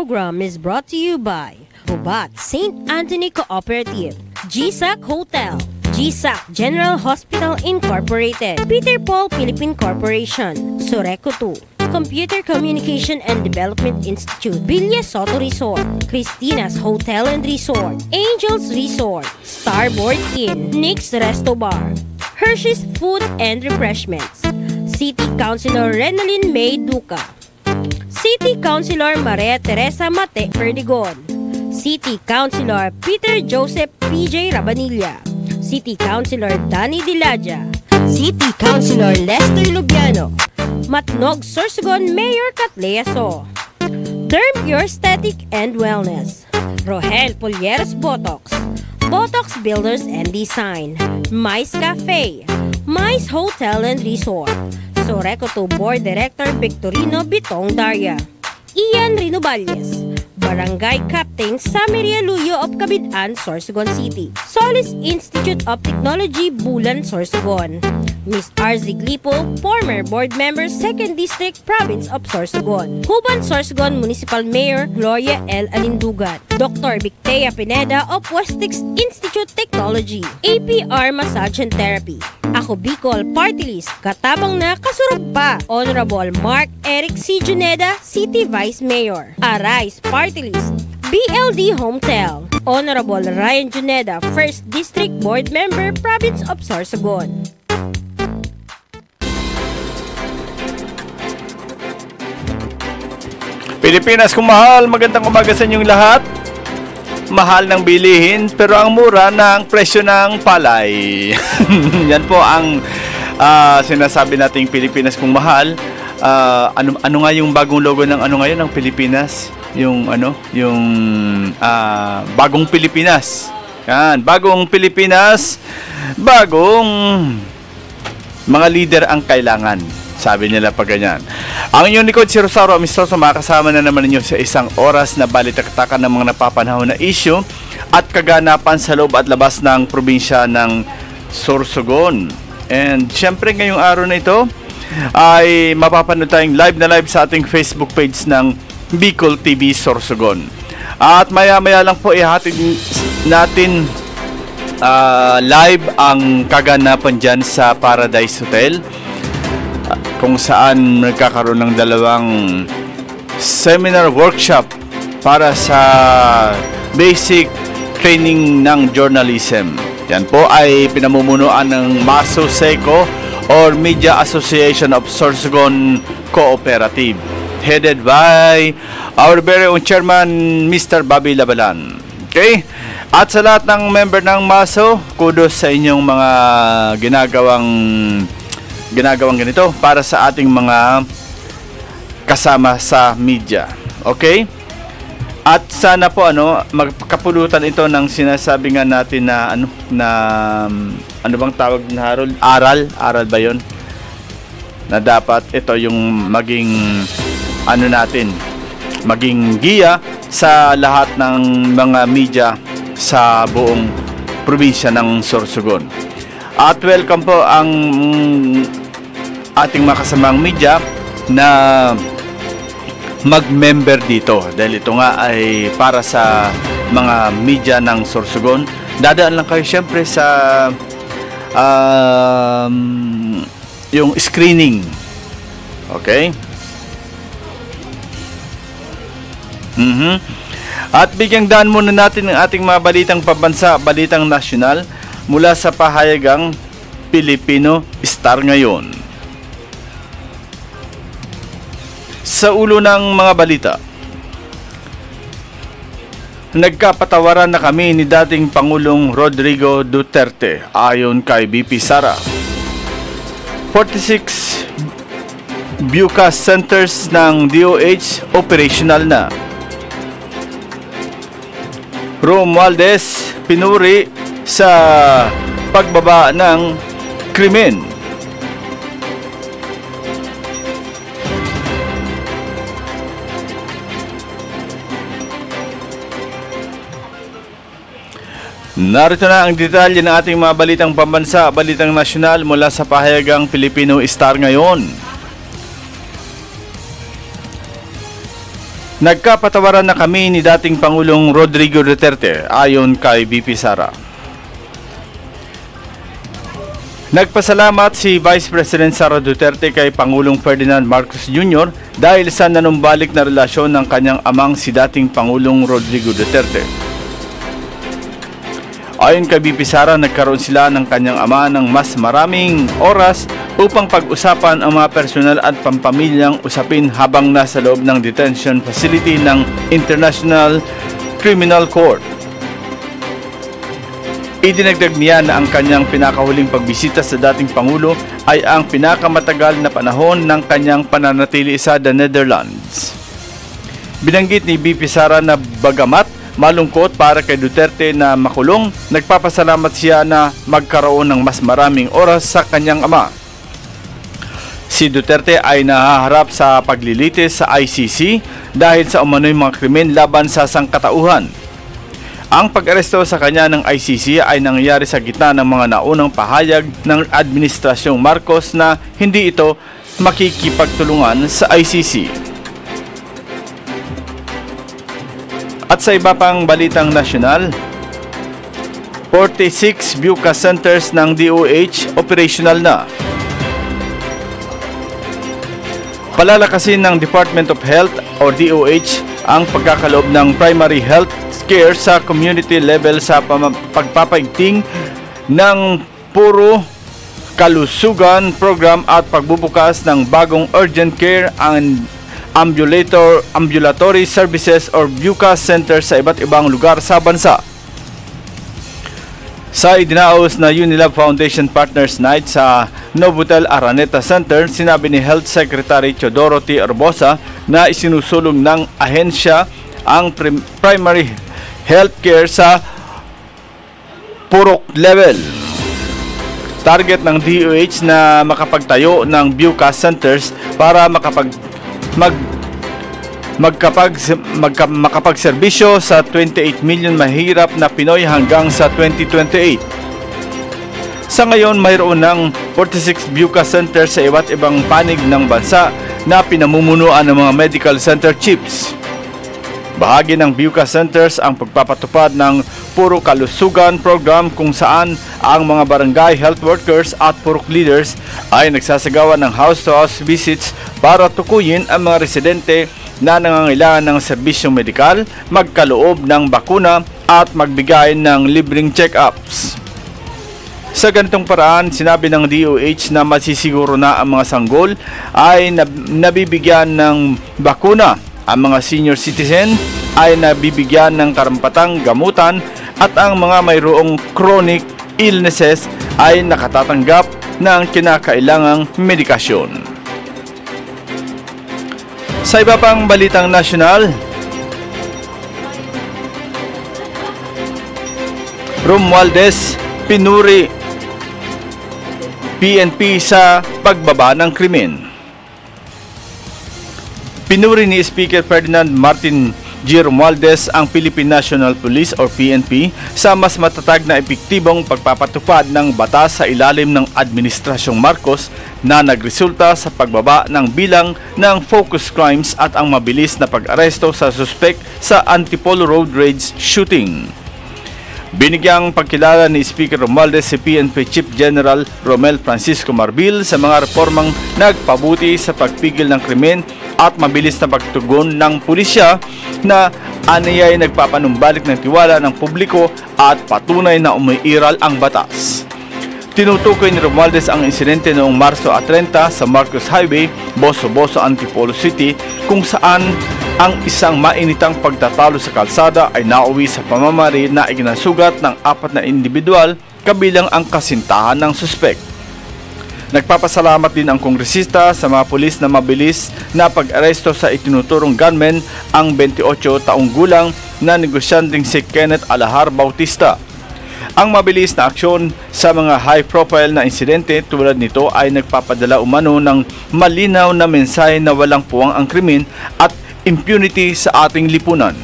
program is brought to you by Ubat St. Anthony Cooperative, GSAC Hotel, GSAC General Hospital Incorporated, Peter Paul Philippine Corporation, Soreco 2, Computer Communication and Development Institute, Villa Soto Resort, Christina's Hotel and Resort, Angels Resort, Starboard Inn, Nick's Resto Bar, Hershey's Food and Refreshments, City Councilor Renalyn May Duca, City Councilor Maria Teresa Mate Perdigon, City Councilor Peter Joseph PJ Rabanilla, City Councilor Danny Dilaja, City Councilor Lester Lubiano, Matnog Sorsogon Mayor Catlea So, Term Pure Aesthetic and Wellness, Rohel Polieres Botox, Botox Builders and Design, Mais Cafe, Mais Hotel and Resort, Soreco 2 Board Director Victorino Bitong Daria, Ian Rinoballes, Barangay Captain Samaria Luyo of Cabidan, Sorsogon City, Solis Institute of Technology, Bulan, Sorsogon, Ms. RZ Glipo, former board member, 2nd District, Province of Sorsogon, Huban, Sorsogon Municipal Mayor Gloria L. Alindugan, Dr. Victea Pineda of Westex Institute Technology, APR Massage and Therapy, Ako Bicol Party List, katabang na kasurog pa, Honorable Mark Eric C. Juneda, City Vice Mayor, Arise Party List, BLD Hometel, Honorable Ryan Juneda, 1st District Board Member, Province of Sorsogon. Pilipinas kung mahal, magandang umaga sa inyong lahat. Mahal ng bilihin pero ang mura ng presyo ng palay. Yan po ang sinasabi nating Pilipinas kung mahal. Ano nga yung bagong logo ng ano ngayon ng Pilipinas? Yung bagong Pilipinas. Yan, bagong Pilipinas, bagong mga leader ang kailangan. Sabi nila pa ganyan. Ang inyong likod, si Rosario Amistoso, makasama na naman ninyo sa isang oras na balitaktakan ng mga napapanahon na issue at kaganapan sa loob at labas ng probinsya ng Sorsogon. And syempre ngayong araw na ito ay mapapanood tayong live na live sa ating Facebook page ng Bicol TV Sorsogon. At maya-maya lang po ihatid natin live ang kaganapan dyan sa Paradise Hotel, kung saan nagkakaroon ng dalawang seminar workshop para sa basic training ng journalism. Yan po ay pinamumunuan ng MASO SECO or Media Association of Sorsogon Cooperative, headed by our very own chairman, Mr. Bobby Labalan. Okay? At sa lahat ng member ng MASO, kudos sa inyong mga ginagawang ganito para sa ating mga kasama sa media. Okay? At sana po magkapulutan ito ng sinasabi nga natin na ano bang tawag na Harold? Aral ba 'yon? Na dapat ito yung maging natin, maging giya sa lahat ng mga media sa buong probinsya ng Sorsogon. At welcome po ang ating mga kasamang media na mag-member dito, dahil ito nga ay para sa mga media ng Sorsogon. Dadaan lang kayo syempre sa yung screening. Okay? At bigyang daan muna natin ang ating mga balitang pambansa, balitang nasyonal mula sa pahayagang Pilipino Star ngayon. Sa ulo ng mga balita, nagkapatawaran na kami ni dating Pangulong Rodrigo Duterte ayon kay BP Sara. 46 BUCAS centers ng DOH operational na. Romualdez pinuri sa pagbaba ng krimen. Narito na ang detalye ng ating mga balitang pambansa, balitang nasyonal mula sa pahayagang Filipino Star ngayon. Nagkapatawaran na kami ni dating Pangulong Rodrigo Duterte, ayon kay BP Sara. Nagpasalamat si Vice President Sara Duterte kay Pangulong Ferdinand Marcos Jr. dahil sa nanumbalik na relasyon ng kanyang amang si dating Pangulong Rodrigo Duterte. Ayon kay BP Sara, nagkaroon sila ng kanyang ama ng mas maraming oras upang pag-usapan ang mga personal at pampamilyang usapin habang nasa loob ng detention facility ng International Criminal Court. Idinagdag niya na ang kanyang pinakahuling pagbisita sa dating Pangulo ay ang pinakamatagal na panahon ng kanyang pananatili sa The Netherlands. Binanggit ni BP Sara na bagamat malungkot para kay Duterte na makulong, nagpapasalamat siya na magkaroon ng mas maraming oras sa kanyang ama. Si Duterte ay nahaharap sa paglilitis sa ICC dahil sa umano'y mga krimen laban sa sangkatauhan. Ang pag-aresto sa kanya ng ICC ay nangyari sa gitna ng mga naunang pahayag ng Administrasyong Marcos na hindi ito makikipagtulungan sa ICC. At sa iba pang balitang nasyonal, 46 BUCA centers ng DOH operational na. Palalakasin ng Department of Health o DOH ang pagkakaloob ng primary health care sa community level sa pagpapaigting ng puro kalusugan program at pagbubukas ng bagong urgent care and ambulatory services or BUCA center sa iba't ibang lugar sa bansa. Sa idinaos na Unilab Foundation Partners Night sa Novotel Araneta Center, sinabi ni Health Secretary Teodoro T. Arbosa na isinusulong ng ahensya ang primary health care sa purok level. Target ng DOH na makapagtayo ng BUCA centers para makapagserbisyo sa 28 million mahirap na Pinoy hanggang sa 2028. Sa ngayon, mayroon ng 46 BUCA centers sa iba't ibang panig ng bansa na pinamumunuan ng mga medical center chiefs. Bahagi ng BUCA centers ang pagpapatupad ng puro kalusugan program kung saan ang mga barangay health workers at purok leaders ay nagsasagawa ng house-to-house visits para tukuyin ang mga residente na nangangailangan ng serbisyong medikal, magkaloob ng bakuna at magbigay ng libreng check-ups. Sa ganitong paraan, sinabi ng DOH na masisiguro na ang mga sanggol ay nabibigyan ng bakuna. Ang mga senior citizen ay nabibigyan ng karampatang gamutan at ang mga mayroong chronic illnesses ay nakatatanggap ng kinakailangang medikasyon. Sa iba pang balitang nasyonal, Romualdez pinuri PNP sa pagbaba ng krimen. Pinuri ni Speaker Ferdinand Martin G. Romualdez ang Philippine National Police or PNP sa mas matatag na epektibong pagpapatupad ng batas sa ilalim ng Administrasyong Marcos na nagresulta sa pagbaba ng bilang ng focus crimes at ang mabilis na pag-aresto sa suspect sa Antipolo Road Rage shooting. Binigyang pagkilala ni Speaker Romualdez si PNP Chief General Romel Francisco Marbil sa mga reformang nagpabuti sa pagpigil ng krimen at mabilis na pagtugon ng pulisya na aniyay nagpapanumbalik ng tiwala ng publiko at patunay na umiiral ang batas. Tinutukoy ni Romualdez ang insidente noong Marso 30 sa Marcos Highway, Boso-Boso, Antipolo City, kung saan ang isang mainitang pagtatalo sa kalsada ay nauwi sa pamamaril na iginasugat ng 4 na individual kabilang ang kasintahan ng suspect. Nagpapasalamat din ang kongresista sa mga pulis na mabilis na pag-aresto sa itinuturong gunman ang 28 taong gulang na negosyanteng si Kenneth Alahar Bautista. Ang mabilis na aksyon sa mga high-profile na insidente tulad nito ay nagpapadala umano ng malinaw na mensahe na walang puwang ang krimen at impunity sa ating lipunan.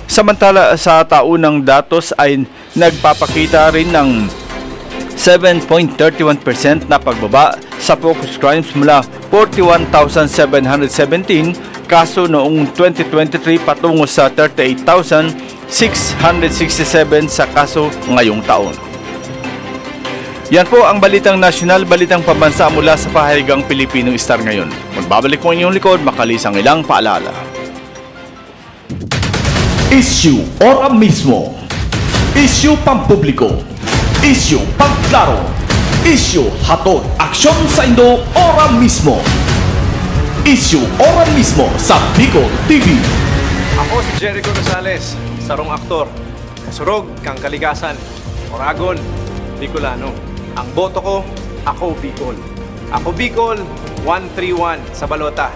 Samantala sa taunang datos ay nagpapakita rin ng 7.31% na pagbaba sa focus crimes mula 41,717 kaso noong 2023 patungo sa 38,667 sa kaso ngayong taon. Yan po ang balitang nasyonal, balitang pambansa mula sa pahayag Pilipino Star ngayon. Magbabalik po inyong likod, makalis ang ilang paalala. Issue ora mismo. Issue pampubliko. Issue pagklaro. Issue hatod aksyon sa Indo ora mismo. Issue ora mismo sa Bicol TV. Ako si Jericho Rosales, sarong aktor. Kasurog kang kaligasan. Oragon, Bicolano. Ang boto ko, ako Bicol. Ako Bicol, 131 sa balota.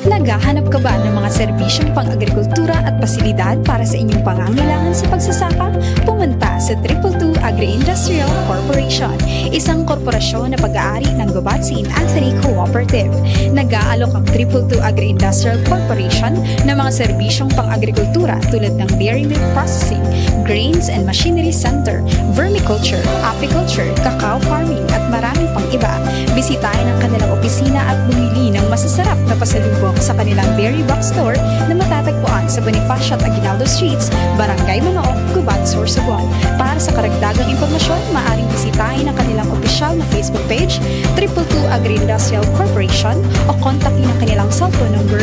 Naghahanap ka ba ng mga serbisyong pang-agrikultura at pasilidad para sa inyong pangangailangan sa pagsasaka? Pumunta sa 222 Agri-Industrial Corporation, isang korporasyon na pag-aari ng Gubat St. Anthony Cooperative. Nag-aalok ang 222 Agri-Industrial Corporation ng mga serbisyong pang-agrikultura tulad ng dairy milk processing, grains and machinery center, vermiculture, apiculture, cacao farming at maraming pang iba. Bisitahin ang kanilang opisina at bumili ng masasarap na pasalubong sa kanilang dairy box store na matatagpuan sa Bonifacio at Aguinaldo Streets, Barangay Manaoc, Gubat, Sorsogon. Para sa karagdagang impormasyon, maaaring bisitahin ang kanilang opisyal na Facebook page, 222 Agri-Industrial Corporation, o kontakin ang kanilang cellphone number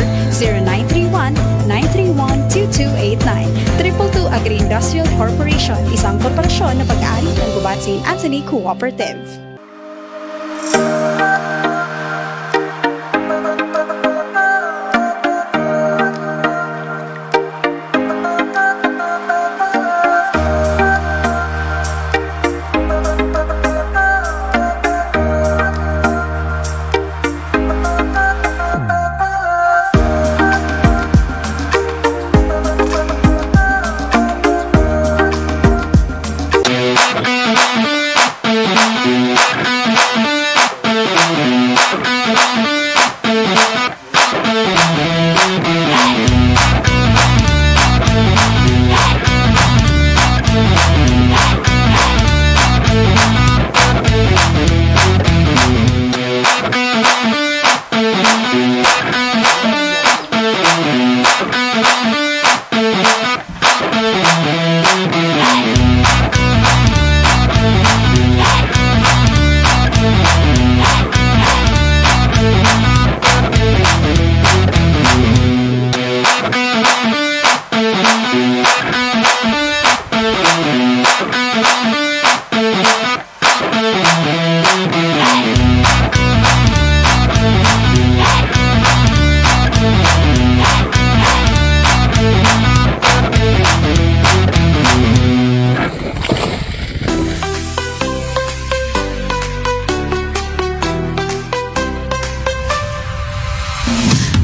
0931-931-0200. 0289. 222 Agri-Industrial Corporation, isang korporasyon na pag-aari ng Gubat St. Anthony Cooperative.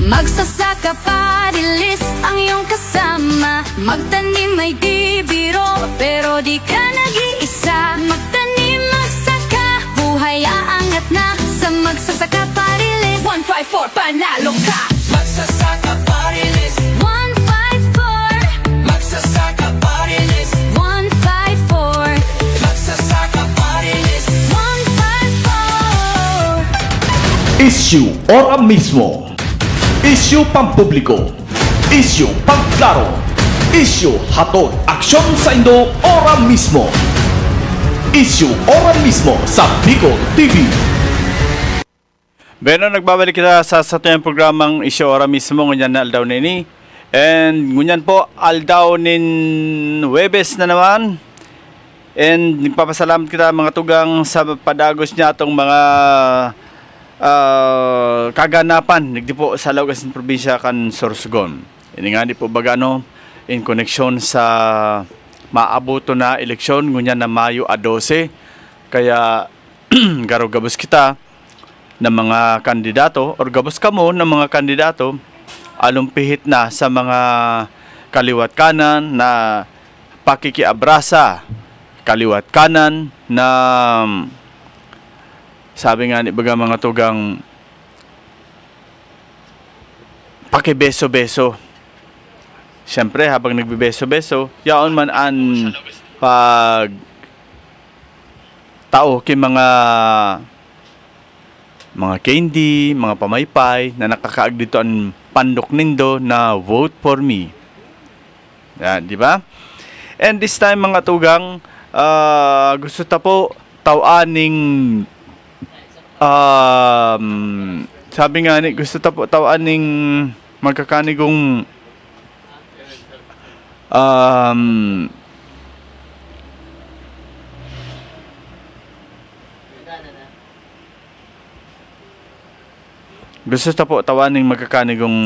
Magsasaka party list ang iyong kasama. Magtanim ay di biro, pero di ka nag-iisa. Magtanim, magsaka, buhay aangat na. Sa Magsasaka party list 154, panalo ka. Magsasaka party list 154, Magsasaka party list 154, Magsasaka party list 154. Issue ora mismo. Issue pampubliko. Issue pangklaro. Issue hatod aksyon sa Indo ora mismo. Issue ora mismo sa Bicol TV. Beno, nagbabalik kita sa yung programang Issue ora mismo ngunyan na aldaw nini. And ngunyan po aldaw nin Webes na naman. And nagpapasalamat kita mga tugang sa padagos niya atong mga kaganapan nagdi po sa Laugasin probinsya kan Sorsogon. Ini nga di po bagano in connection sa maabuto na eleksyon ngunyan na Mayo a 12. Kaya gabos kita ng mga kandidato or gabos kamo ng mga kandidato alumpihit na sa mga kaliwat kanan na pakikiabrasa, kaliwat kanan na sabi nga ni baga mga tugang pakibeso-beso. Siyempre habang nagbibeso-beso, yaon man an pag tao kay mga candy, mga pamaypay na nakakaag dito ang pandok nindo na vote for me. Yan, di ba? And this time mga tugang gusto ta po tawaning sabi nga ni gusto ta po tawaning magkakanigong gusto ta po tawaning magkakanigong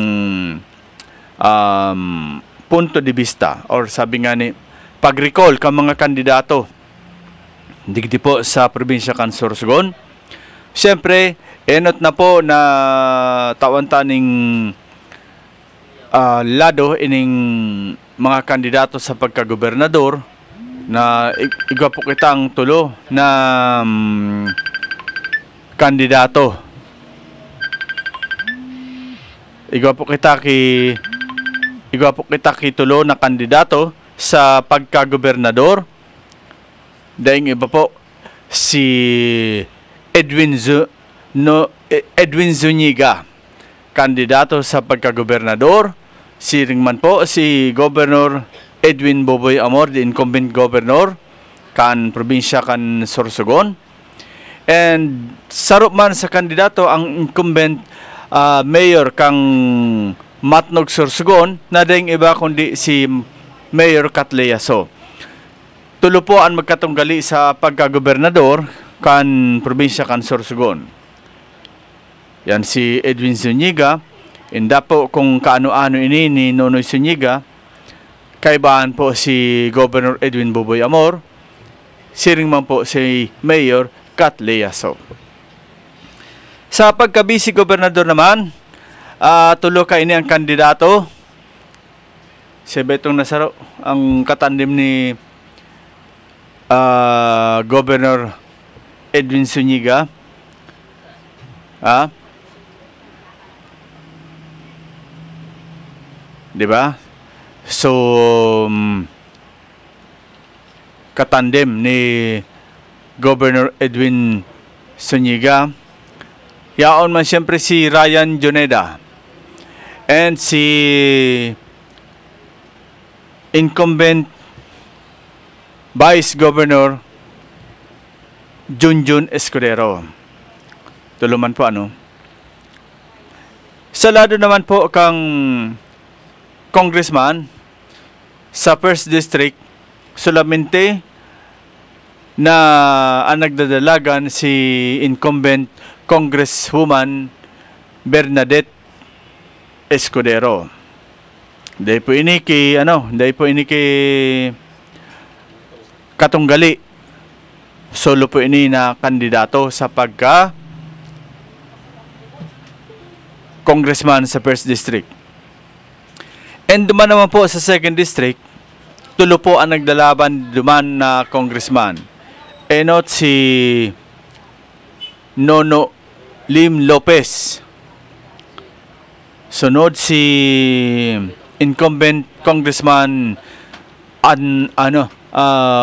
punto de vista or sabi nga ni pag-recall ka mga kandidato digdi po sa probinsya kan Sorsogon. Siyempre, enot na po na tawantaning lado ining mga kandidato sa pagkagobernador na igwa po kitang tulo na kandidato. Igwa po kita ki tulo na kandidato sa pagkagobernador. Daing iba po si Edwin Zuniga, kandidato sa pagkagobernador. Si ringman po si Governor Edwin Boboy Amor, the incumbent governor kan probinsya kan Sorsogon. And sarop man sa kandidato ang incumbent mayor kang Matnog Sorsogon na ding iba kundi si Mayor Kat Leaso. Tulo po ang magkatunggali sa pagkagobernador kan probinsya kan Sorsogon. Yan si Edwin Zuniga. Inda po kung kaano-ano ini ni Nonoy Zuniga. Kaibahan po si Governor Edwin Buboy Amor. Siring man po si Mayor Kat Leaso. Sa pagkabisi gobernador naman, tulo ka ini ang kandidato. Si Betong Nasaro, ang katandem ni Governor Edwin Zuniga. Di ba? So, katandem ni Governor Edwin Zuniga. Yaon man siyempre si Ryan Juneda and si incumbent Vice Governor Junjun Escudero. Tuluman po ano. Sa lado naman po kang congressman sa 1st District, solamente na ang nagdadalagan si incumbent Congresswoman Bernadette Escudero. Dahil po ini katunggali. Solo po ini na kandidato sa pagka congressman sa 1st District. And duman naman po sa 2nd District, tulo po ang nagdalaban duman na congressman. Enot si Nono Lim Lopez. Sunod si incumbent congressman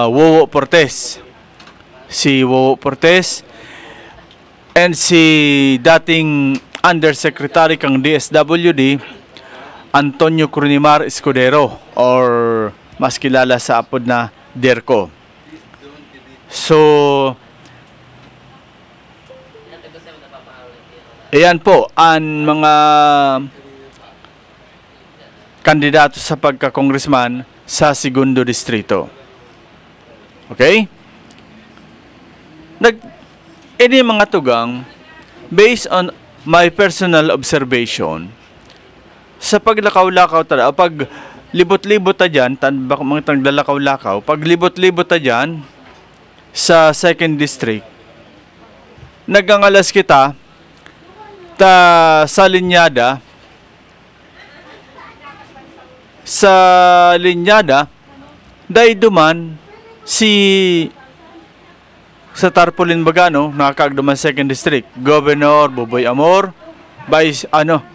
Wowo Portes. Si Wowo Portes and si dating Undersecretary kang DSWD Antonio Crunimar Escudero or mas kilala sa apod na Derco. So, ayan po ang mga kandidato sa pagka-congressman sa 2nd Distrito. Okay? Ini mga tugang, based on my personal observation, sa paglakaw-lakaw talaga, pag libot-libot ta dyan, mga taglalakaw-lakaw, pag libot-libot ta dyan, sa 2nd District, nagangalas kita, sa linyada, dahil duman, sa tarpaulin bagano, nakakagduman 2nd District, Governor Buboy Amor,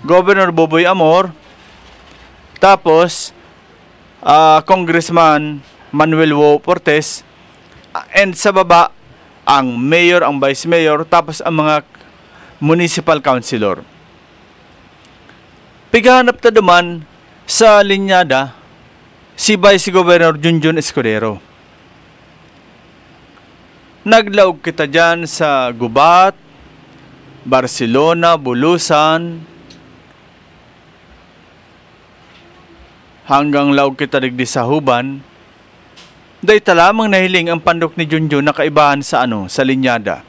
Governor Buboy Amor, tapos, Congressman Manuel Wo Portes, and sa baba, ang mayor, ang vice mayor, tapos ang mga municipal councilor. Pigahanap ta duman sa linyada si Vice Governor Junjun Escudero. Naglaog kita dyan sa Gubat, Barcelona, Bulusan, hanggang laog kita digdi sa Huban. Day talamang nahiling ang pandok ni Junjun na kaibahan sa sa linyada.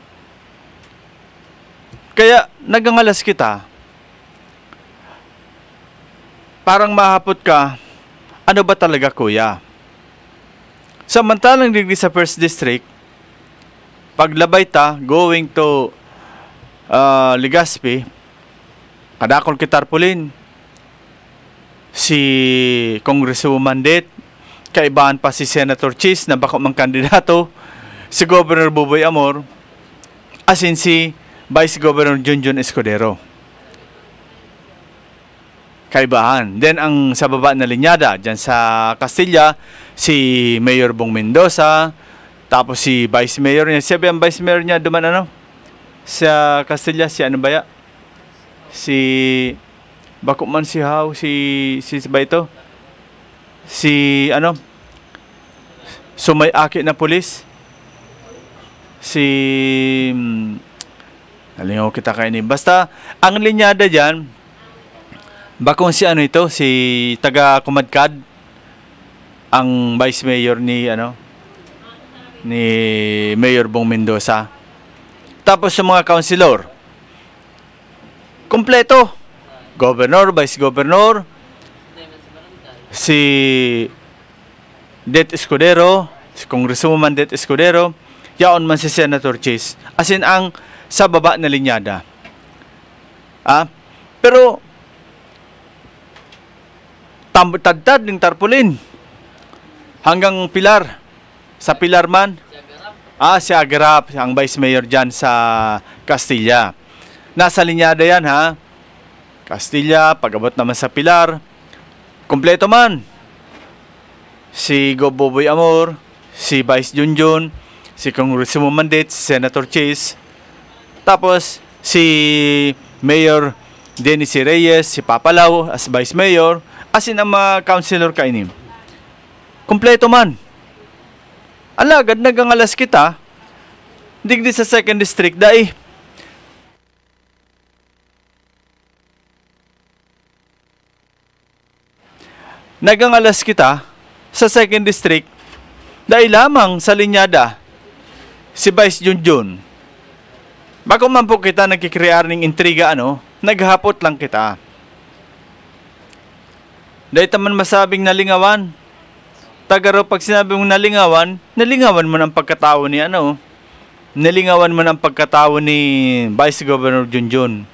Kaya nagangalas kita. Parang mahapot ka, ano ba talaga kuya? Samantalang digdi sa 1st District, paglabay ta, going to Legazpi, kadakol kitarpulin, si Congresswoman Det, kaibahan pa si Senator Chis na baka mang kandidato, si Governor Buboy Amor, asin si Vice Governor Junjun Escudero. Kaibahan. Then ang sa baba na linyada, dyan sa Castilla, si Mayor Bong Mendoza, tapos si Vice Mayor niya. Siya ba ang Vice Mayor niya duman sa Castilla, si ano ba ya? Si bako man si How, si ba ito? Si sumay-aki na pulis. Si nalingaw kita kayo ni. Basta ang linyada dyan, Bakong si ano ito, si taga Kumadkad, ang vice mayor ni ni Mayor Bong Mendoza. Tapos sa mga councilor, kompleto. Governor, vice governor, si Det Escudero, si Congresswoman Det Escudero, yaon man si Senator Chis. As in, ang sa baba na linyada. Pero tadtad ng tarpulin hanggang Pilar. Sa Pilar man, si Agarap, ang vice mayor dyan sa Castilla. Nasa linyada yan, ha? Castilla, pag-abot naman sa Pilar, kompleto man. Si Boboy Amor, si Vice Junjun, si Congresswoman Mandit, si Senator Chis, tapos si Mayor Dennis Reyes, si Papalaw as Vice Mayor, as in ang mga councilor kainim. Kompleto man. Alagad nagangalas kita, digdi sa 2nd District, dai. Nagangalas kita sa 2nd District, dahil lamang sa linyada, si Vice Junjun. Bako man po kita nagkikrear ng intriga, naghapot lang kita. Dahil taman masabing nalingawan. Tagaro, pag sinabi mong nalingawan mo ng pagkatao ni nalingawan mo ng pagkatao ni Vice Governor Junjun.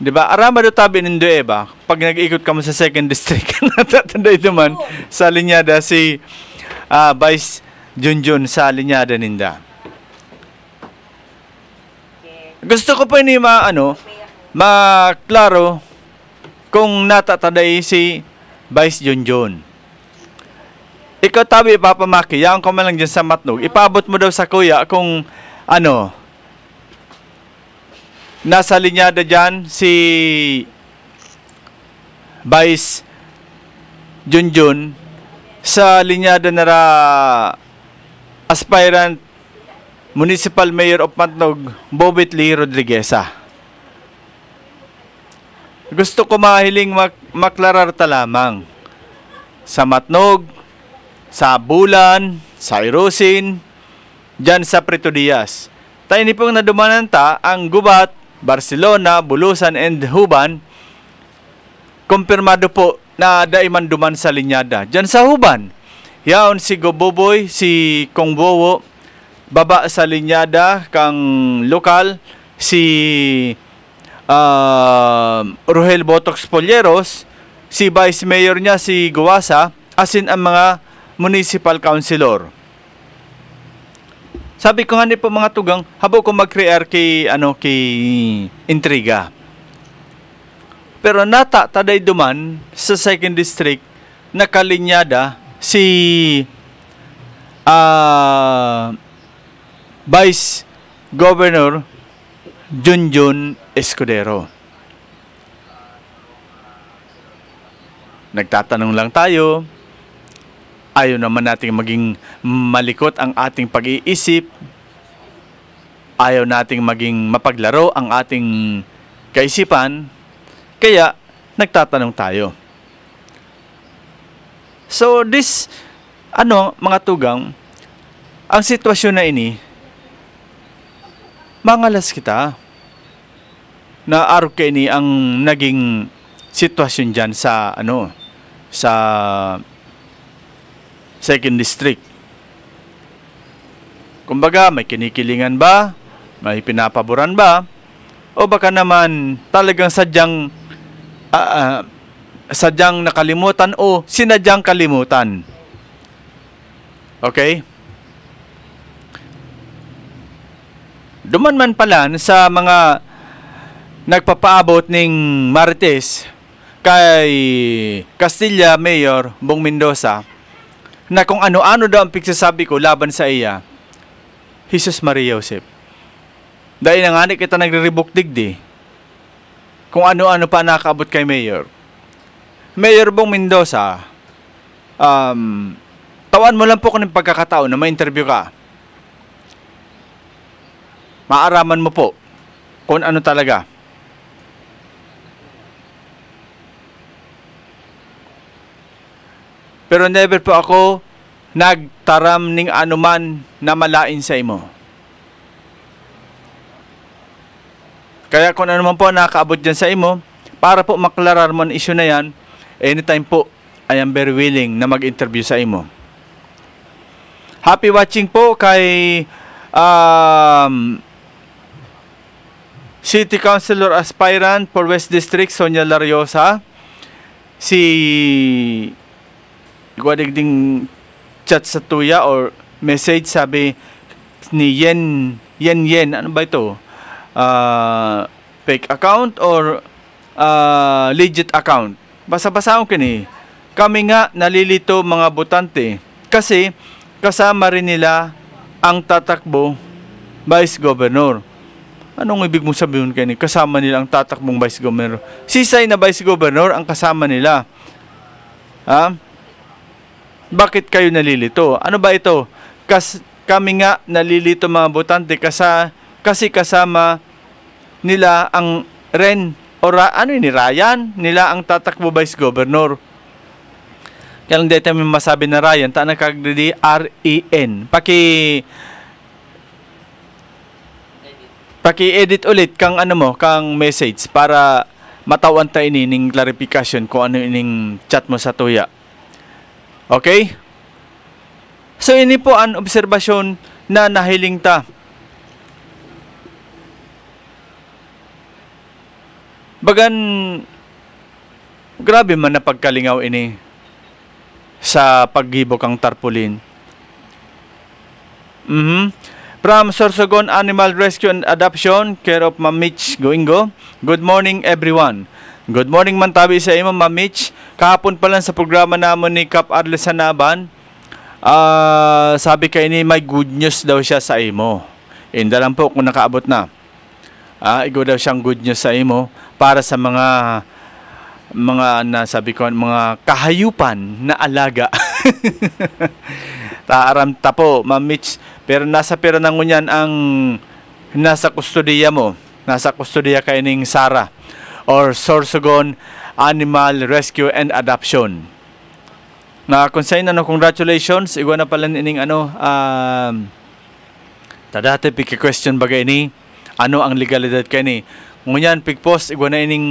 Diba? Arama do tabi nindo ba? Pag nag-ikot ka mo sa 2nd District, natatanda ito man sa linyada si Vice Junjun sa linyada ninda. Gusto ko pa ini maklaro kung natataday si Vice Junjun. Ikaw tabi ipapamaki, yaon ko man lang dyan sa Matnog. Ipabot mo daw sa kuya kung nasa linyada dyan si Vice Junjun sa linyada nara aspirant Municipal Mayor of Matnog, Bobit Lee Rodrigueza. Gusto ko mahiling maklarar ta lamang sa Matnog, sa Bulan, sa Irosin, dyan sa Prito Diaz. Tayo ni pong nadumanan ta ang Gubat, Barcelona, Bulusan, and Huban. Kumpirmado po na daiman duman sa linyada. Diyan sa Huban, yaon si Goboboy, si Kong Bowo, baba sa linyada kang lokal, si Rohel Botox Polleros, si Vice Mayor niya, si Guwasa, asin ang mga municipal councilor. Sabi ko nga po mga tugang, habo ko mag-create kay intriga. Pero taday duman sa 2nd District nakalinyada si Vice Governor Junjun Escudero. Nagtatanong lang tayo, ayaw naman nating maging malikot ang ating pag-iisip, ayaw nating maging mapaglaro ang ating kaisipan, kaya nagtatanong tayo. So this, mga tugang, ang sitwasyon na ini, mangalas kita na araw ka ini ang naging sitwasyon dyan sa sa 2nd District. Kumbaga, may kinikilingan ba? May pinapaboran ba? O baka naman talagang sadyang nakalimutan o sinadyang kalimutan. Okay? Duman man pala sa mga nagpapaabot ng Marites kay Castilla Mayor Bong Mendoza na kung ano-ano daw ang pigsasabi ko laban sa iya, Jesus Maria Joseph. Dahil na nga kita nagre-rebook digdi kung ano-ano pa nakaabot kay Mayor. Mayor Bong Mendoza, tawan mo lang po kung pagkakataon na may interview ka. Maaraman mo po kung ano talaga. Pero never po ako nagtaram ning anuman na malain sa imo. Kaya kung ano man po nakakaabot dyan sa imo, para po maklarar mo ang issue na yan, anytime po, I am very willing na mag-interview sa imo. Happy watching po kay City Councilor Aspirant for West District, Sonia Lariosa. Si Guadigding chat sa tuya or message, sabi ni Yen, ano ba ito? Fake account or legit account? Basa-basa ko kini. Kami nga nalilito mga botante kasi kasama rin nila ang tatakbo Vice Governor. Anong ibig mong sabihin kani? Kasama nila ang tatakbong Vice Governor. Sisay na Vice Governor ang kasama nila. Ha? Bakit kayo nalilito? Ano ba ito? Kami nga nalilito mga botante kasi kasama nila ang Ren o Ryan nila ang tatakbo Vice Governor. Kaya lang dito may masabi na Ryan, ta nagkagdidi R-E-N. Paki-edit ulit kang kang message para matawan ta ning clarification kung ano ining chat mo sa tuya. Okay? So ini po ang obserbasyon na nahiling ta. Bagan grabe man na pagkalingaw ini sa paghibok ang tarpaulin. From Sorsogon Animal Rescue and Adoption, care of Ma'am Mitch Goingo. Good morning everyone. Good morning man tabi sa imo Ma'am Mitch. Kahapon pa lang sa programa namon ni Kap Arles Sanaban, sabi kay ni may good news daw siya sa imo. Inda lang po kung nakaabot na. Igo daw siyang good news sa imo para sa mga nasabi ko, mga kahayupan na alaga. Taaram ta po, Ma'am Mitch. Pero nasa pera ng ngunyan ang nasa kustodiya mo. Nasa kustodiya kay ning Sara or Sorsogon Animal Rescue and Adoption. Kung sa inyo, congratulations. Iwa na pala ining tadate piki-question bagay ni ano ang legalidad kay ni. Ngunyan, pig-post, igwa na ining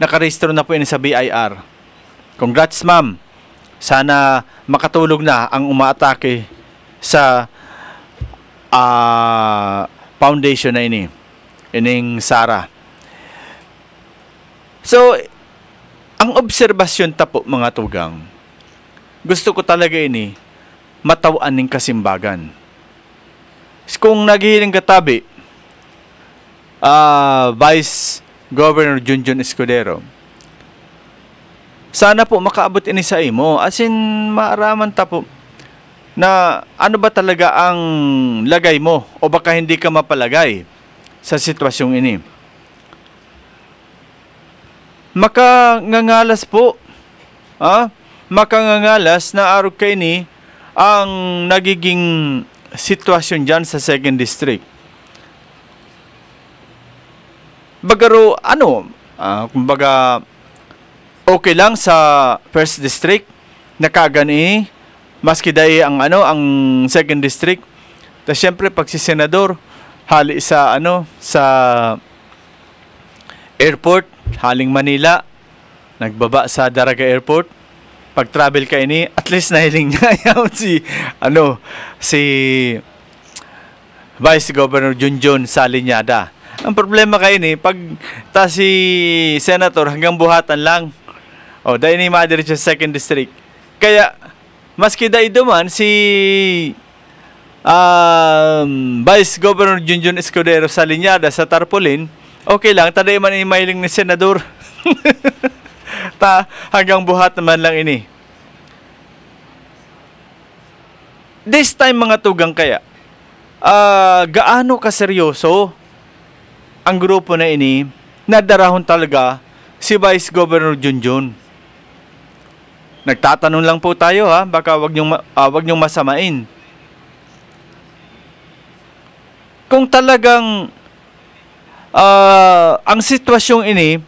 nakarehistro na po ini sa BIR. Congrats, ma'am. Sana makatulog na ang umaatake sa foundation na ini. Ining Sara. So, ang obserbasyon tapo, mga tugang, gusto ko talaga ini matawan ning kasimbagan. Kung naghihiling katabi, Vice Governor Junjun Escudero, sana po makaabot ini sa imo, as in maaraman ta po na ano ba talaga ang lagay mo o baka hindi ka mapalagay sa sitwasyong ini. Makangangalas po, makangangalas na araw kay ni ang nagiging sitwasyon dyan sa 2nd District. Bagaro, kumbaga, okay lang sa 1st District, nakagani, maski dahi ang 2nd District. Tapos syempre, pag si Senador, hali sa, sa airport, haling Manila, nagbaba sa Daraga Airport, pag travel ka ini, at least nahiling niya yaw si Vice Governor Junjun Salinyada. Ang problema kayo ni, pag si Senator hanggang buhatan lang, dahil ni madiretso sa 2nd District. Kaya, maski dahil duman, si Vice Governor Junjun Escudero Salinyada sa tarpaulin, okay lang, taday man i-mailing ni Senador. Hanggang buhat naman lang ini. This time, mga tugang kaya, gaano kaseryoso ang grupo na ini na darahon talaga si Vice Governor Junjun. Nagtatanong lang po tayo baka wag niyong masamain. Kung talagang ang sitwasyong ini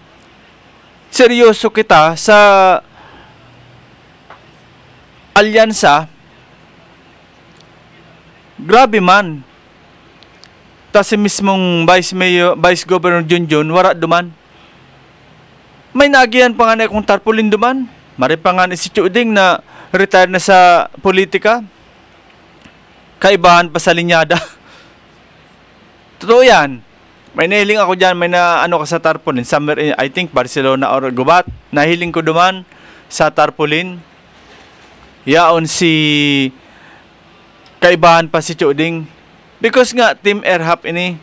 seryoso kita sa alyansa, grabe man. Tas si mismong Vice Governor Junjun, wara duman. May nagiyan pa nga na kung tarpulin duman. Mari pa nga ni si Chuding na retire na sa politika. Kaibahan pa sa linyada. Totoo yan. May nahiling ako dyan, may na ano ka sa tarpaulin. Summer, I think Barcelona or Gubat. Nahiling ko duman sa tarpaulin. Yaon si kaibahan pa si Chuding. Because nga, Team Erhap ini.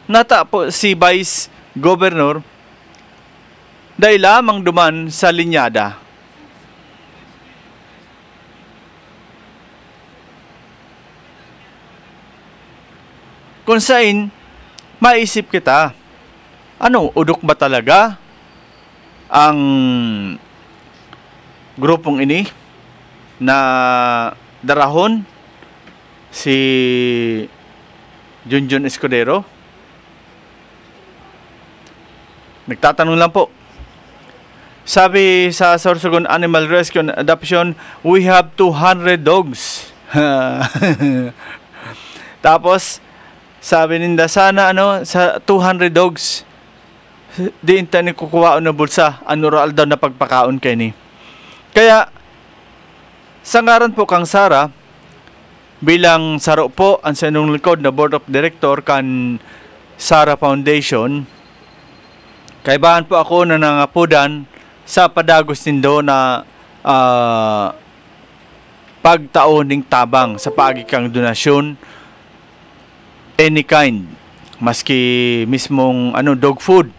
Nata po si Vice Governor dahil lamang duman sa linyada. Kung saan, maisip kita, ano, udok ba talaga ang grupong ini na darahon si Junjun Escudero? Nagtatanong lang po. Sabi sa Sorsogon Animal Rescue and Adoption, we have 200 dogs. Tapos, sabi ninda, sana sa 200 dogs, di intani kukuha na bulsa, anural daw na pagpakaon kay ni. Kaya, sa ngaran po kang Sara, bilang saro po ang sanong likod na Board of Director kan Sara Foundation, kaibahan po ako na nangapudan sa padagos nindo na pagtaoning tabang sa pagikang donasyon any kind, maski mismong dog food.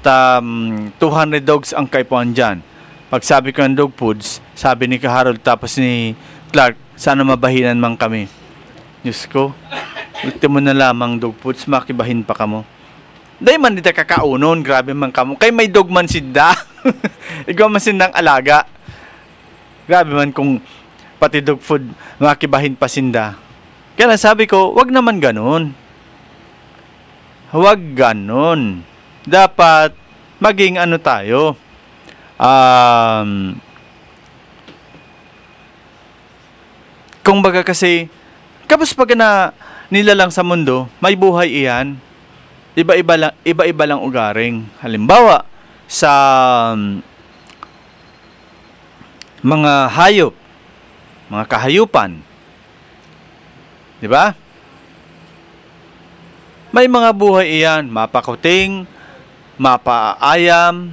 200 dogs ang kaipuan dyan. Pag sabi ko ng dog foods, sabi ni Harold tapos ni Clark, sana mabahinan man kami. Diyos ko, ultimo na lamang dog foods, makibahin pa kamo. Dahil man dito kakaunon, grabe man kamo. Kay may dog man sinda. Ikaw man sindang alaga. Grabe man kung pati dog food, makibahin pa sinda. Kaya sabi ko, wag naman ganun. Wag ganun. Dapat maging tayo. Kung baga kasi, kapos pag na nilalang sa mundo, may buhay iyan. Iba-iba lang ugaring. Halimbawa, sa mga hayop, mga kahayupan. Di ba? May mga buhay iyan, mapakuting, mapaayam,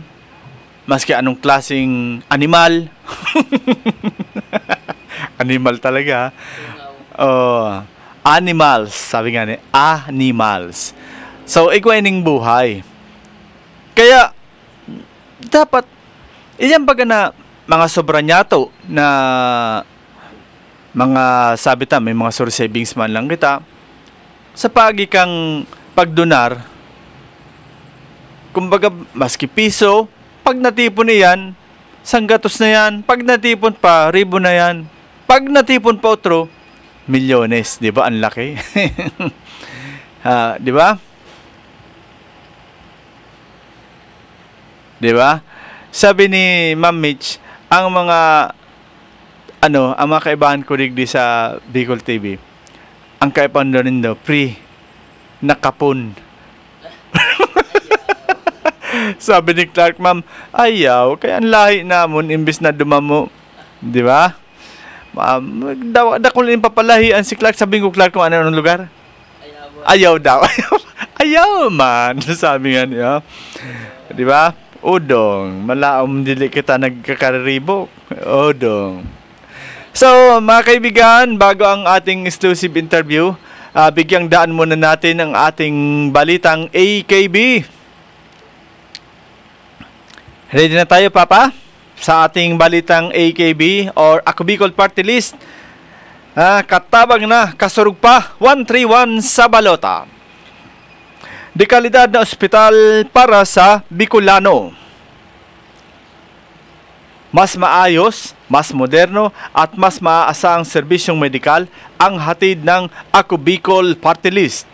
maski anong klaseng animal. Animal talaga. Animals, sabi nga ni, animals. So, ikwaning buhay. Kaya, dapat, iyan baga na mga sobranyato na mga, sabi ta, may mga source savings man lang kita, sa pagikang pagdonar, kumbaga, maski piso, pag natipon niyan, sanggatos na yan, pag natipon pa, ribo na yan, pag natipon pa otro, milyones, di ba? Ang laki. Di ba? Di ba? Sabi ni Ma'am Mitch, ang mga kaibahan ko digdi sa Bicol TV, ang kaibahan doon daw, nakapon. Sabi ni Clark, ma'am, ayaw, kaya ang lahi namon, imbis na dumamo. Di ba? Dakol yung papalahian si Clark. Sabi ko, Clark, kung anong lugar? Ayaw daw. Ayaw man. Sabi nga niya. Di ba? Udong. Malaom dili kita nagkakaribok. Udong. So, mga kaibigan, bago ang ating exclusive interview, bigyang daan muna natin ang ating balitang AKB. Ready na tayo, Papa? Sa ating balitang AKB or Ako Bicol Party List. Katabang na, kasurug pa, 131 sa balota. Dekalidad na ospital para sa Bicolano. Mas maayos, mas moderno at mas maaasahang serbisyong medikal ang hatid ng Ako Bicol Party List.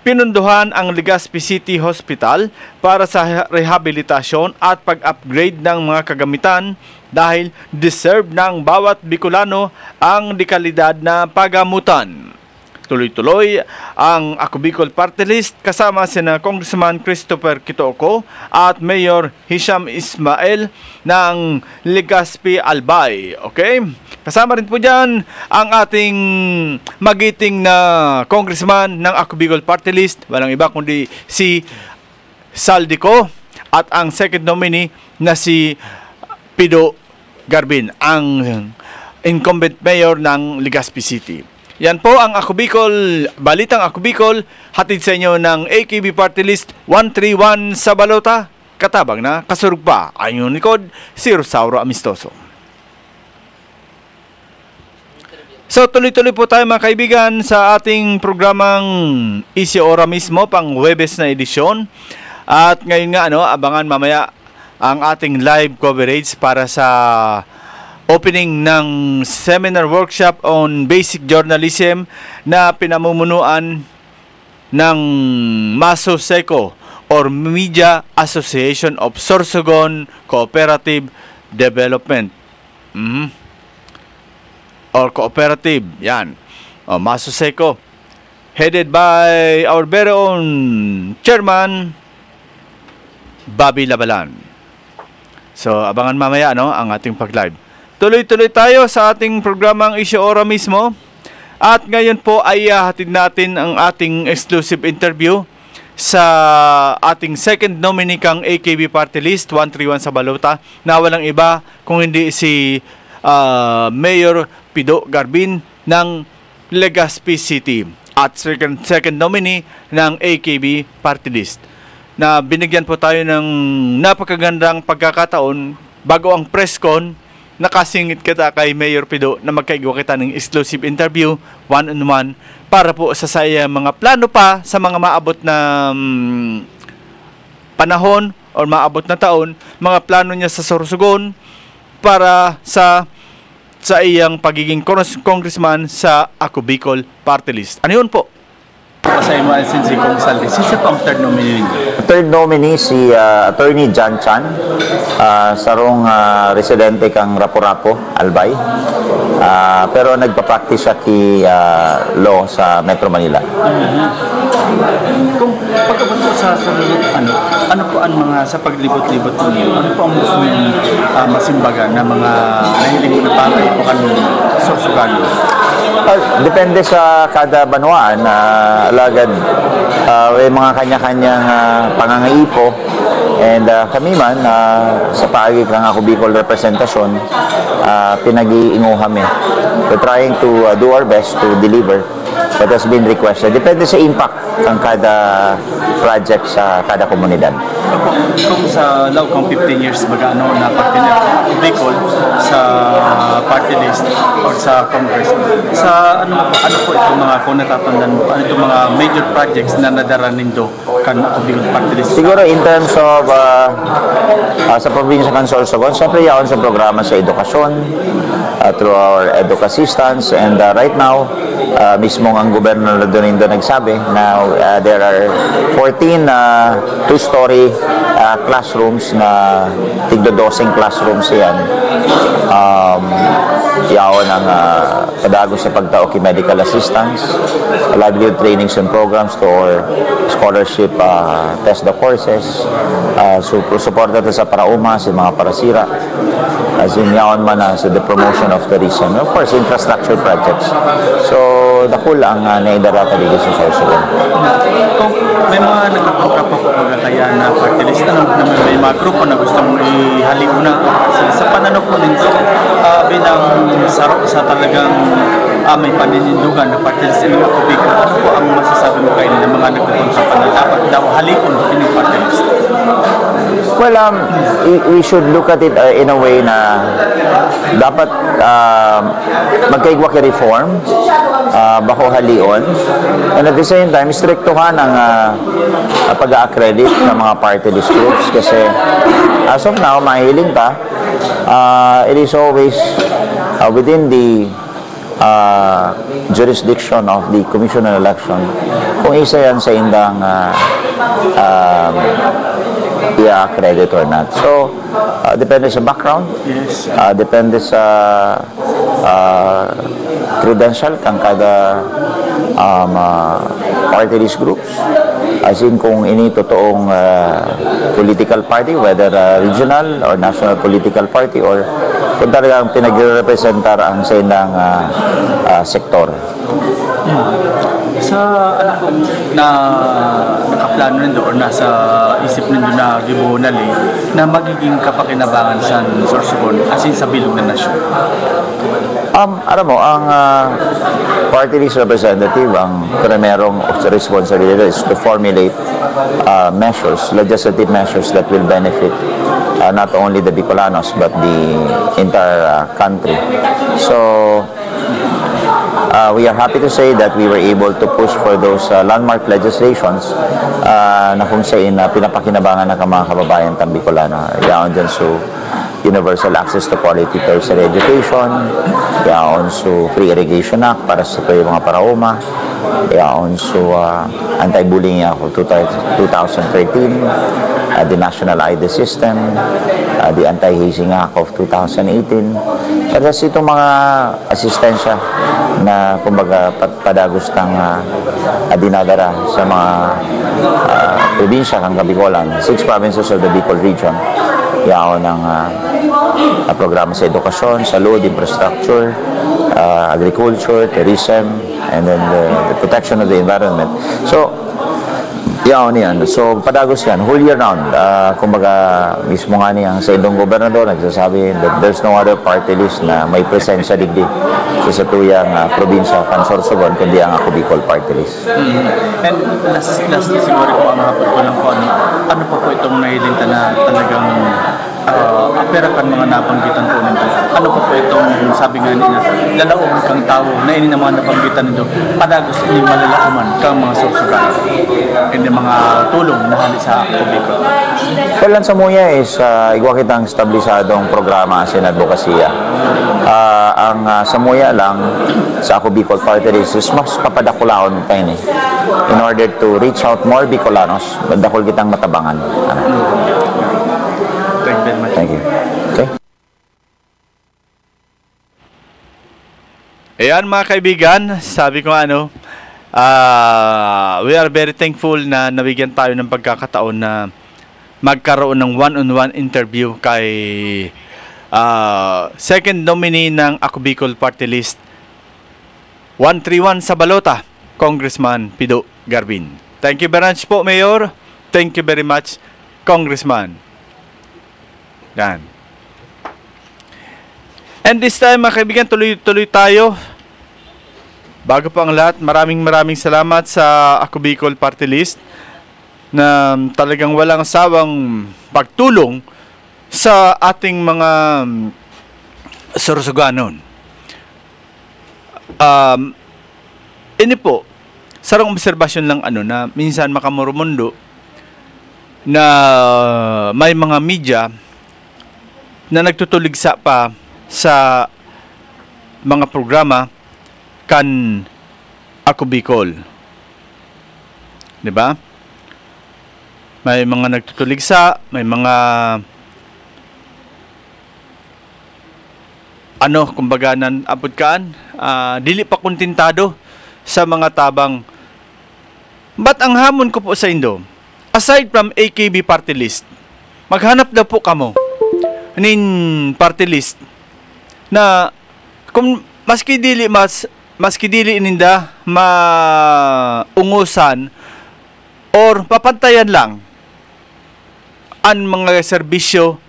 pinunduhan ang Legazpi City Hospital para sa rehabilitasyon at pag-upgrade ng mga kagamitan dahil deserve ng bawat Bicolano ang dekalidad na pagamutan. Tuloy-tuloy ang Ako Bicol Party List kasama sina Congressman Christopher Quitoco at Mayor Hisham Ismael ng Legazpi Albay. Okay? Kasama rin po dyan ang ating magiting na congressman ng Ako Bicol Party List. Walang iba kundi si Saldico at ang second nominee na si Pido Garbin, ang incumbent mayor ng Legazpi City. Yan po ang Ako Bicol, Balitang Ako Bicol, hatid sa inyo ng AKB Party List 131 sa balota. Katabang na kasurug pa ang inyong likod, si Rosauro Amistoso. So tuloy-tuloy po tayo mga kaibigan sa ating programang Isi Ora mismo, pang Huwebes na edisyon. At ngayon nga abangan mamaya ang ating live coverage para sa opening ng seminar workshop on basic journalism na pinamumunuan ng MASO SECO or Media Association of Sorsogon Cooperative Development. Or cooperative, yan. MASO SECO, headed by our very own chairman, Bobby Labalan. So, abangan mamaya ang ating pag-live. Tuloy-tuloy tayo sa ating programang Issue Ora mismo. At ngayon po ay hatid natin ang ating exclusive interview sa ating second nominee kang AKB Party List 131 sa balota, na walang iba kung hindi si Mayor Pido Garbin ng Legazpi City at second nominee ng AKB Party List, na binigyan po tayo ng napakagandang pagkakataon bago ang press con. Nakasingit kita kay Mayor Pido na magkaigwa kita ng exclusive interview one-on-one para po sa saya mga plano pa sa mga maabot na panahon o maabot na taon, mga plano niya sa Sorsogon para sa iyang pagiging congressman sa Ako Bicol Party List. Ano yun po? Pasay mo si Kong Saldi. Sino pa ang third nominee? Third nominee si Attorney John Chan, sarong residente kang Rapo-Rapo, Albay. Pero nagpa-practice siya ki law sa Metro Manila. Kung pagkabot po sa ano po ang mga sa paglibot-libot ninyo? Ano po ang gusto niyong masimbagan na mga nahiling na bagay po kanong Sorsogon? Depende sa kada banwaan. Alagad may mga kanya-kanyang pangangaipo, and kami man sa paagi ng Ako Bicol representasyon, pinag-iingo kami. We're trying to do our best to deliver what has been requested. Depende sa impact ng kada project sa kada komunidad. Kung sa law kung 15 years magano na partner Ako Bicol sa party list or sa Congress, sa ano po itong mga kung natatandaan mo, ano itong mga major projects na nadara nindo kan Ako Bicol party list? Siguro in terms of sa probinsya kan Sorsogon, siyempre yaon sa programa sa edukasyon through our Educ Assistance, and right now mismo ang gobernador doon nagsabi na there are 14 two-story classrooms na tigdo-12 classrooms yan. Yaon ang padago sa pagtao ki medical assistance, livelihood trainings and programs to our scholarship test the courses, support natin sa parauma, sa mga parasira, as in yaon man sa the promotion of tourism, of course infrastructure projects. So dakul ang naidarata dito sa Sorsogon. Kung may mga nagkakontra po kaya na party list, may mga grupo na gustong ihaliw na sa pananaw po nito bilang sarap sa talagang may paninindugan na party list ng Ako Bicol. Ano po ang masasabi mo kayo ng mga nagkakontra pa na dapat daw haliwn yung party list? Well, we should look at it in a way na dapat magkaigwa ki reform, bako halion, and at the same time, strictuhan ang pag-a-accredit ng mga party list groups, kasi as of now, mahiling ta, it is always within the jurisdiction of the Commission on Election kung isa yan sa indang i-accredit or not. So, depende sa background, depende sa credential kang kada party list groups. As in kung ini totoong political party, whether regional or national political party, or kung talagang pinag-representar ang sa indang sektor. Sa na nakaplano nindo or nasa isip nindo na gibunali na magiging kapakinabangan sa Sorsogon as in sa bilog na nasyon? Alam mo, ang party list representative, ang primerong responsibility is to formulate measures, legislative measures that will benefit not only the Bicolanos but the entire country. So, we are happy to say that we were able to push for those landmark legislations na kung saan pinapakinabangan ng mga kababayan ng Bicolano. Yaon dyan so universal access to quality tertiary education, yaon so free irrigation act para sa mga paraoma, yaon so anti-bullying act of 2013, the national ID system, the anti-hazing act of 2018. Pero sa itong mga asistensya na kumbaga padagos ng dinadara sa mga probinsya ng Bicolan, 6 provinces of the Bicol region, yaon ng programa sa edukasyon, salud, infrastructure, agriculture, tourism, and then the protection of the environment. So, yaon yan. So, padagos yan. Whole year round. Kumbaga, mismo nga niyang sa indong gobernador, nagsasabi that there's no other party list na may presensya digdi sa tuyang probinsya kan Sorsogon kundi ang Ako Bicol party list. And last siguro po ang hapon ko lang po, ano pa po itong nahilinta na talagang aperakan mga napanggitan po nito? Ano pa po itong sabi nga niya, lalaong kang tao na ini na mga napanggitan nito, padagos ini malalauman kang mga Sorsogon, hindi mga tulong na halis sa Ako Bicol? Kailan sa Muya is igwa kitang establisadong programa sa advokasya. Ang Samuya lang sa Ako Bicol party list is mas papadakulaon tayo ni in order to reach out more Bicolanos, dakol kitang matabangan. Thank you. Okay. Ayan mga kaibigan, sabi ko we are very thankful na nabigyan tayo ng pagkakataon na magkaroon ng one-on-one interview kay second nominee ng Ako Bicol Party List 131 sa Balota, Congressman Pido Garbin. Thank you very much po, Mayor. Thank you very much, Congressman. Yan. And this time, mga kaibigan, tuloy tayo. Bago pa ang lahat, maraming salamat sa Ako Bicol Party List na talagang walang sawang pagtulong sa ating mga Sorsoganon. Ini po, sarang obserbasyon lang na minsan makamurumundo na may mga media na nagtutuligsa pa sa mga programa kan Ako Bicol. 'Di ba? May mga nagtutuligsa, may mga kumbaga nan abot kaan, dili pa kontentado sa mga tabang. But ang hamon ko po sa Indo, aside from AKB party list, maghanap daw po kamo nin party list na kung maski dili ininda maungusan or papantayan lang ang mga serbisyo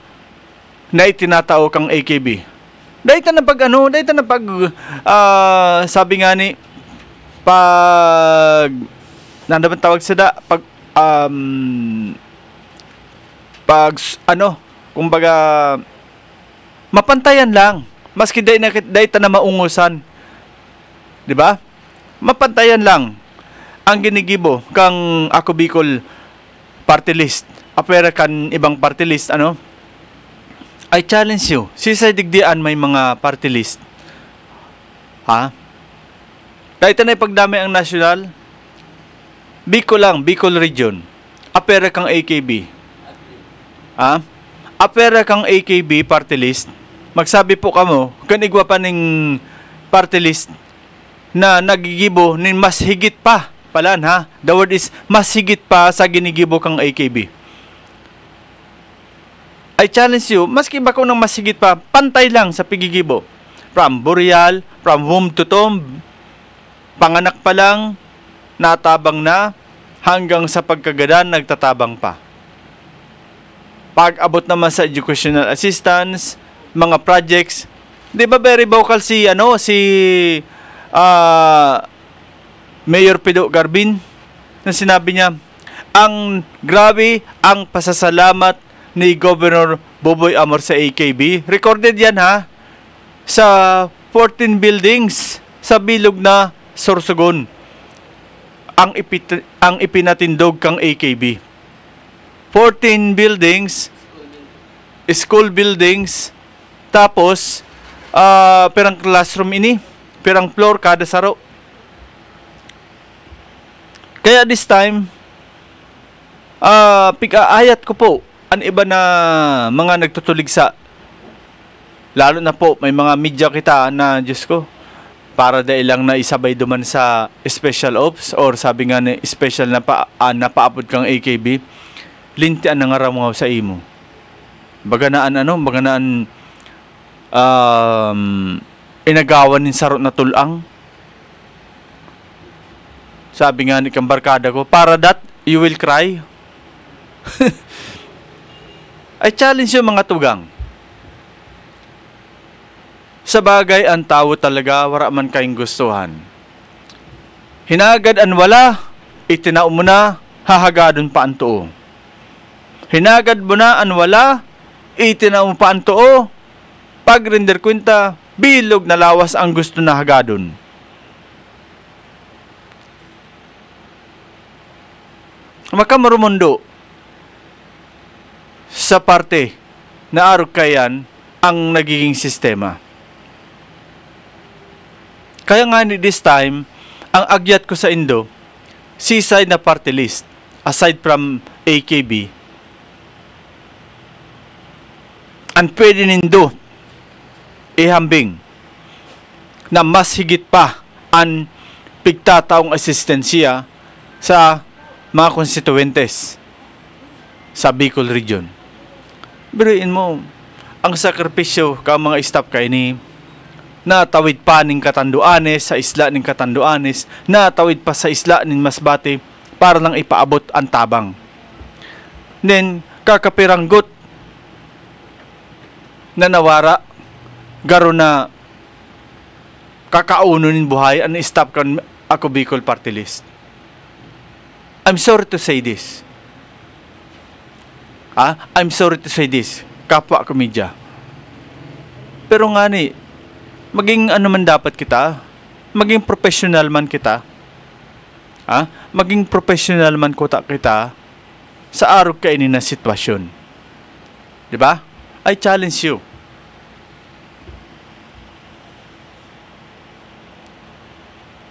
na itinatao kang AKB. Dahil na sabi nga ni pag nandaman tawag sa kumbaga mapantayan lang maski dahil na maungusan, di ba? Mapantayan lang ang ginigibo kang Ako Bicol party list apera kan ibang party list I challenge you, sisa digdian may mga party list Ha? Kahit na ipagdami ang national, Bicol lang, Bicol region. Apera kang AKB. Ha? Apera kang AKB party list. Magsabi po kamo, kanigwa pa ning party list na nagigibo nin mas higit pa. Palan ha? The word is mas higit pa sa ginigibo kang AKB. I challenge you, maski ba kung nang mas higit pa, pantay lang sa pigigibo. From Boreal, from womb to tomb, panganak pa lang, natabang na, hanggang sa pagkagadan, nagtatabang pa. Pag-abot naman sa educational assistance, mga projects, di ba very vocal si Mayor Pido Garbin na sinabi niya, ang grabe ang pasasalamat ni Governor Boboy Amor sa AKB. Recorded yan ha, sa 14 buildings sa bilog na Sorsogon ang ipinatindog kang AKB. 14 buildings, school buildings, tapos perang classroom ini, perang floor kada saro. Kaya this time, pig-aayat ko po ang iba na mga nagtutulig sa, lalo na po may mga media kita na, Diyos ko, para dahil lang na isabay duman sa special ops or sabi nga na special na paapod kang AKB, lintian na nga raw sa imo. Baganaan inagawan ng sarot na tulang. Sabi nga ni kang barkada ko, para that you will cry. I challenge yung mga tugang. Sa bagay, ang tao talaga, wala man kayong gustuhan. Hinagad an wala, itinao mo na, hahagadon pa ang tuo. Hinagad mo na an wala, itinao mo pa ang tuo. Pag render kwenta, bilog na lawas ang gusto na hagadon. Makamarumundo sa parte na arog kayan ang nagiging sistema. Kaya nga ni this time, ang agyat ko sa Indo, seaside na party list, aside from AKB, ang pwede nindo ihambing na mas higit pa ang pigtataong asistensya sa mga konstituentes sa Bicol region. Biruin mo, ang sakripisyo ka mga staff kay ni natawid pa ning Katanduanes sa isla ning Katanduanes, natawid pa sa isla ning Masbate para lang ipaabot ang tabang. Then kakapiranggot na nawara garo na kakauno nin buhay ang staff kan ako Bicol Party List. I'm sorry to say this. I'm sorry to say this, kapwa komedya. Pero nga ni, maging ano man dapat kita, maging professional man kita, maging professional man kita sa arog kainin na sitwasyon. Diba? I challenge you.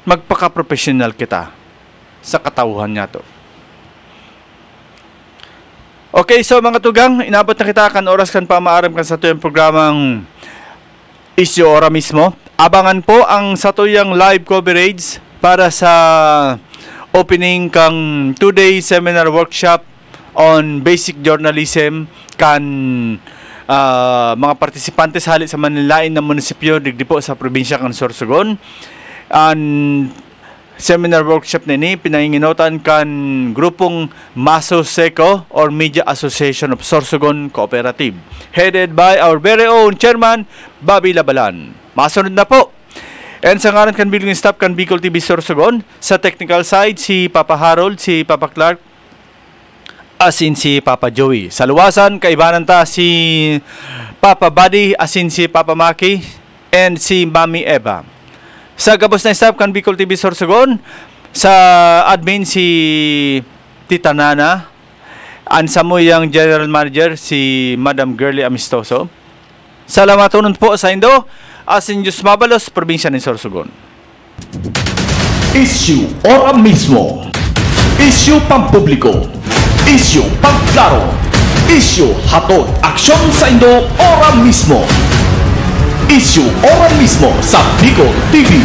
Magpaka-professional kita sa katauhan niya to. Okay, so mga tugang, inabot na kita kan oras kan pamaaram kan sa tuyang programang Isyu Ora mismo. Abangan po ang satuyang live coverage para sa opening kang 2-day seminar workshop on basic journalism kan mga partisipantes halit sa Manilain na munisipyo digdi po sa probinsya kan Sorsogon. And seminar workshop nini pinahinginotan kan grupong Maso Seco or Media Association of Sorsogon Cooperative, headed by our very own chairman Bobby Labalan. Masunod na po. And sa ngaran kan building staff kan Bicol TV Sorsogon, sa technical side si Papa Harold, si Papa Clark, asin si Papa Joey. Sa luwasan kaibanan ta si Papa Buddy, asin si Papa Maki, and si Mami Eva. Sa gabos na staff kan Bicol TV Sorsogon, sa admin si Tita Nana, ang samuyang general manager si Madam Girly Amistoso. Salamaton po sa Indo. Asin Diyos Mabalos, probinsya ng Sorsogon. Issue ora mismo. Issue pampubliko. Issue pangklaro. Issue hatod aksyon sa Indo ora mismo. Issue ora mismo sa Bicol TV.